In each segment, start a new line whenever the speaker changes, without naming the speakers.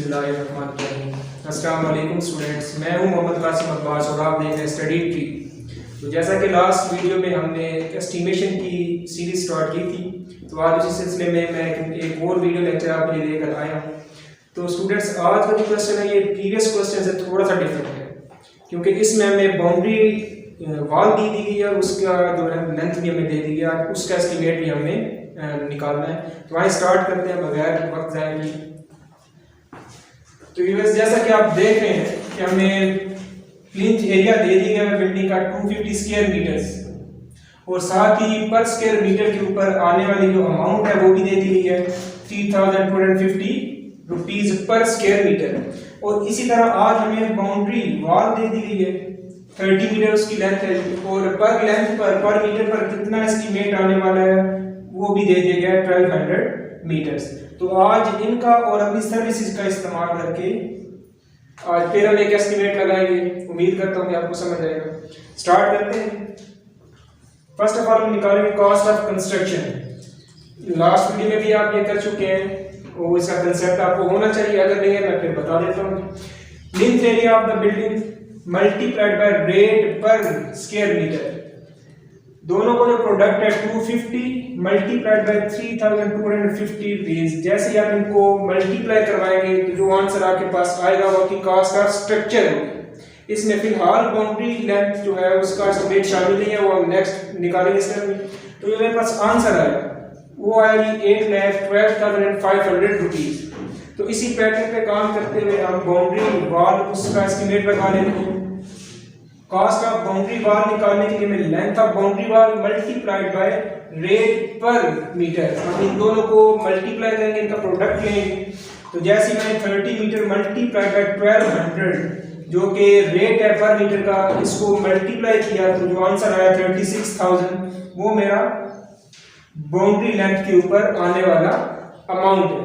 अस्सलाम वालेकुम स्टूडेंट्स, मैं हूं मोहम्मद कासिम अब्बास और आप देख रहे हैं स्टडी ट्री। तो जैसा कि लास्ट वीडियो में हमने एस्टिमेशन की सीरीज स्टार्ट की थी, तो आज उसी सिलसिले में मैं एक और वीडियो लेक्चर आपके लिए लेकर आया हूं। तो स्टूडेंट्स, आज का जो क्वेश्चन है ये प्रीवियस क्वेश्चन से थोड़ा सा डिफरेंट है, क्योंकि इसमें हमें बाउंड्री वॉल दी गई है और उसका जो है लेंथ भी हमें दे दी है, उसका एस्टिमेट भी हमें निकालना है। तो वहीं स्टार्ट करते हैं बगैर वक्त ज़ाया किए। तो व्यूअर्स, जैसा कि आप देख रहे हैं कि हमें प्लिंथ एरिया दे दी गया है बिल्डिंग का 250 स्क्वायर मीटर्स, और साथ ही पर स्क्वायर मीटर के ऊपर आने वाली जो अमाउंट है वो भी दे दी गई है 3250 रुपीज पर स्क्वायर मीटर। और इसी तरह आज हमें बाउंड्री वॉल दे दी गई है 30 मीटर उसकी लेंथ है, और पर लेंथ पर मीटर पर कितना एस्टिमेट आने वाला है वो भी दे दिया गया है 1200 मीटर्स। तो आज इनका और अपनी सर्विसेज का इस्तेमाल करके आज फिर हम एक एस्टिमेट लगाएंगे। उम्मीद करता हूँ कि आपको समझ आएगा। स्टार्ट करते हैं। फर्स्ट ऑफ ऑल हम निकालेंगे cost of construction. Last video में भी आप ये कर चुके हैं और इसका कंसेप्ट आपको होना चाहिए, अगर नहीं है मैं फिर बता देता हूँ। Plinth area of the building multiplied by rate पर स्क्वायर मीटर, दोनों को जो प्रोडक्ट है 250 मल्टीप्लाइड बाय 3250 रुपीज। जैसे ही आप इनको मल्टीप्लाई करवाएंगे तो जो आंसर आपके पास आएगा वो आपकी कॉस्ट ऑफ स्ट्रक्चर होगी। इसमें फिलहाल बाउंड्री लेंथ जो है उसका एस्टिमेट शामिल नहीं है, वो हम नेक्स्ट निकालेंगे इसमें। तो ये मेरे पास आंसर आएगा वो आएगी 8,12,500 रुपीज। तो इसी पैटर्न पे काम करते हुए हम बाउंड्री वॉल उसका एस्टिमेट लगा लेते हैं। कॉस्ट ऑफ बाउंड्री वॉल निकालने के लिए मैं length of boundary wall multiplied by rate पर मीटर, हम इन दोनों को मल्टीप्लाई करेंगे, इनका प्रोडक्ट लेंगे। तो जैसे मैंने 30 मीटर मल्टीप्लाइड बाय 1200 जो कि रेट है पर मीटर का, इसको मल्टीप्लाई किया तो जो आंसर आया 36,000, वो मेरा बाउंड्री लेंथ के ऊपर आने वाला अमाउंट है।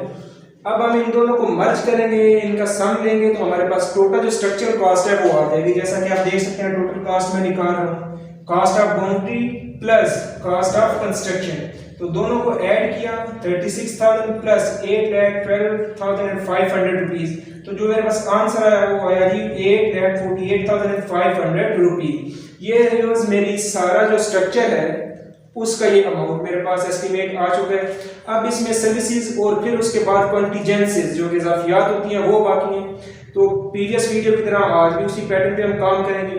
अब हम इन दोनों को मर्ज करेंगे, इनका सम लेंगे तो हमारे पास टोटल जो स्ट्रक्चरल कॉस्ट है वो आ जाएगी। जैसा कि आप देख सकते हैं टोटल कॉस्ट में निकाल रहा हूँ, cost of boundary plus cost of construction. तो दोनों को ऐड किया 36,000 प्लस 8,12,500 रुपीज। तो जो मेरे पास आंसर आया वो आया जी 8,48,500 रुपीज। ये मेरी सारा जो स्ट्रक्चर है उसका ये अमाउंट मेरे पास एस्टिमेट आ चुका है। अब इसमें सर्विसेज और फिर उसके बाद कॉन्टीजेंसीज जो कि इजाफियात होती हैं वो बाकी हैं। तो प्रीवियस वीडियो की तरह आज भी उसी पैटर्न पे हम काम करेंगे।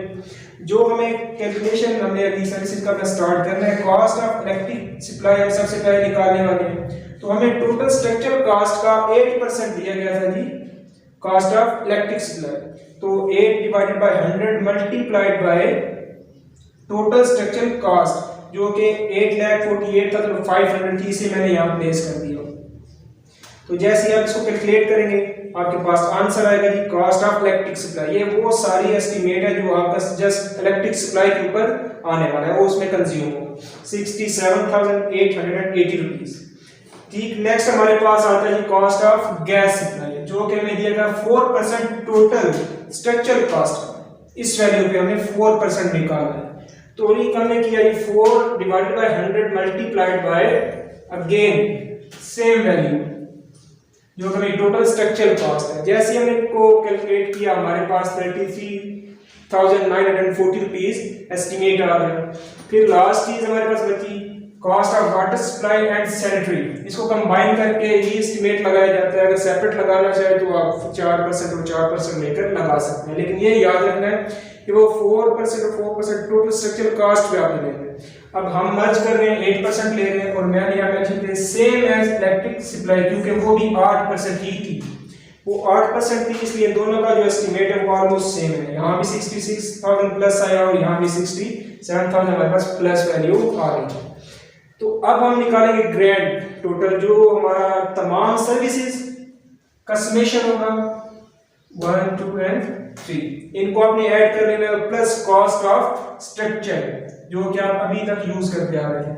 जो हमें कैलकुलेशन हमने अभी सर्विसेज का स्टार्ट करना है, कॉस्ट ऑफ इलेक्ट्रिक सप्लाई हम सबसे पहले निकालने वाले हैं। तो हमें टोटल स्ट्रक्चरल कॉस्ट का 8% दिया गया था जी, कॉस्ट ऑफ इलेक्ट्रिक सप्लाई। तो 8 divided by 100 multiplied by total structural cost जो कि 8,48,500 थी, इसे मैंने यहाँ प्लेस कर दिया। तो जैसे ही आप इसको कैलकुलेट करेंगे आपके पास आंसर आएगा जी कॉस्ट ऑफ इलेक्ट्रिक सप्लाई। ये वो सारी एस्टिमेट है जो आपका जस्ट इलेक्ट्रिक सप्लाई के ऊपर आने वाला है, वो उसमें कंज्यूम हो 67,880 रुपीज। ठीक, नेक्स्ट हमारे पास आता है जी कॉस्ट ऑफ गैस सप्लाई, जो कि हमें दिया गया 4% टोटल स्ट्रक्चरल कॉस्ट का। इस वैल्यू पे हमें 4% निकालना है। तो ये हमने किया ये 4 divided by 100 multiplied by again same value जो हमें टोटल स्ट्रक्चरल कॉस्ट है। जैसे हमने इनको कैलकुलेट किया हमारे पास 33,940 रुपीज एस्टिमेट आ गया। फिर लास्ट चीज हमारे पास बची cost of water supply and sanitary. इसको कंबाइन करके ये एस्टिमेट लगाया जाता है। अगर सेपरेट लगाना चाहे तो आप 4% और 4% लेकर लगा सकते हैं, लेकिन ये याद रखना है कि वो 4% और 4% टोटल स्ट्रक्चरल कॉस्ट पे आप लेंगे। अब हम मर्ज कर रहे हैं 8% ले रहे हैं, और मैंने यहाँ मेंशन किया सेम एज इलेक्ट्रिक सप्लाई, क्योंकि वो भी 8% ही थी। वो 8% थी, इसलिए दोनों का जो एस्टिमेट है वो ऑलमोस्ट सेम है। यहाँ भी 66,000 प्लस आया और यहाँ भी 67,000 हमारे पास प्लस वैल्यू आ रही है। तो अब हम निकालेंगे ग्रैंड टोटल, जो हमारा तमाम सर्विसेज का समेशन होगा 1, 2 एंड 3। इनको आपने ऐड कर लेना है प्लस कॉस्ट ऑफ स्ट्रक्चर जो कि आप अभी तक यूज करते आ रहे हैं।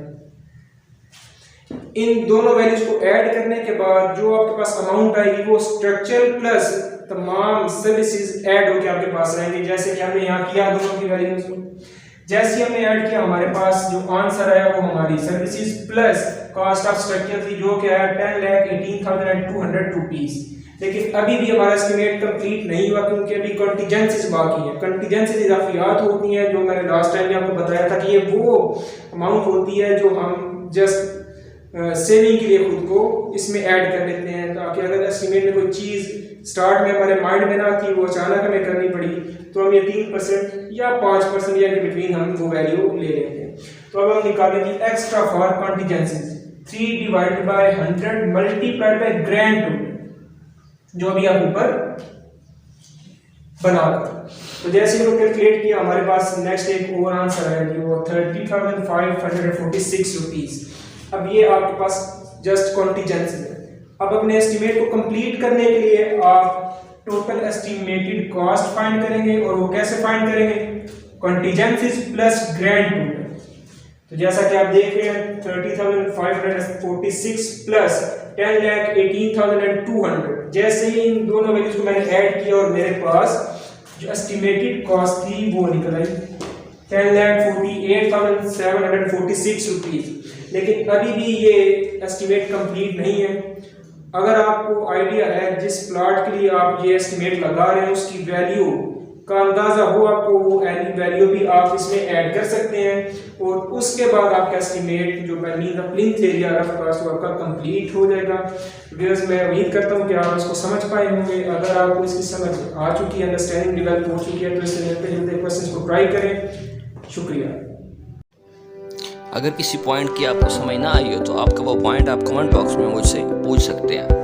इन दोनों वैल्यूज को ऐड करने के बाद जो आपके पास अमाउंट आएगी वो स्ट्रक्चर प्लस तमाम सर्विसेज ऐड होकर आपके पास आएंगे। जैसे कि हमने यहाँ किया दोनों की वैल्यूज को, जैसे हमने ऐड किया हमारे पास जो आंसर आया वो हमारी services plus cost of structure थी, जो कि आया 10,18,200 रुपीज। लेकिन अभी भी हमारा एस्टिमेट कंप्लीट नहीं हुआ क्योंकि अभी कंटीजेंसीज बाकी है। कंटीजेंसीज इजाफियात होती हैं जो मैंने लास्ट टाइम भी आपको बताया था कि ये वो अमाउंट होती है जो हम जस्ट सेविंग के लिए खुद को इसमें ऐड कर लेते हैं, ताकि अगर एस्टिमेट में कोई चीज़ स्टार्ट में हमारे माइंड में ना थी, वो अचानक हमें करनी पड़ी, तो हम ये 3% या 5% या के बिटवीन हम वो वैल्यू ले लेते हैं। तो अब हम निकालेंगे extra for contingencies 3 divided by 100 multiplied by grand total, जो अभी आप ऊपर बना कर। तो जैसे हमने कैलकुलेट किया हमारे पास नेक्स्ट एक और आंसर है कि वो 30,546 रुपीज। अब ये आपके पास जस्ट कॉन्टीजेंसी है। अब अपने एस्टिमेट को कंप्लीट करने के लिए आप टोटल एस्टिमेटेड कॉस्ट फाइंड करेंगे, और वो कैसे फाइंड करेंगे? कॉन्टीजेंसीज प्लस ग्रैंड टोटल। तो जैसा कि आप देख रहे हैं 30,546 प्लस 10,18,200, जैसे ही इन दोनों वैल्यूज को मैंने ऐड किया और मेरे पास जो एस्टिमेटेड कॉस्ट थी वो निकल आई 10,48,746 रुपीज। लेकिन अभी भी ये एस्टिमेट कंप्लीट नहीं है। अगर आपको आइडिया है जिस प्लॉट के लिए आप ये एस्टिमेट लगा रहे हैं उसकी वैल्यू का अंदाजा हो आपको, वो वैल्यू भी आप इसमें ऐड कर सकते हैं, और उसके बाद आपका एस्टिमेट जो प्लिंथ एरिया रफ कास्ट वो आपका कंप्लीट हो जाएगा। व्यूअर्स, मैं उम्मीद करता हूँ कि आप इसको समझ पाए होंगे। अगर आपको इसकी समझ आ चुकी है, अंडरस्टैंडिंग डेवलप हो चुकी है, तो इससे मिलते जुलते क्वेश्चंस को ट्राई करें। शुक्रिया।
अगर किसी पॉइंट की आपको समझ ना आई हो तो आपका वो पॉइंट आप कमेंट बॉक्स में मुझसे पूछ सकते हैं।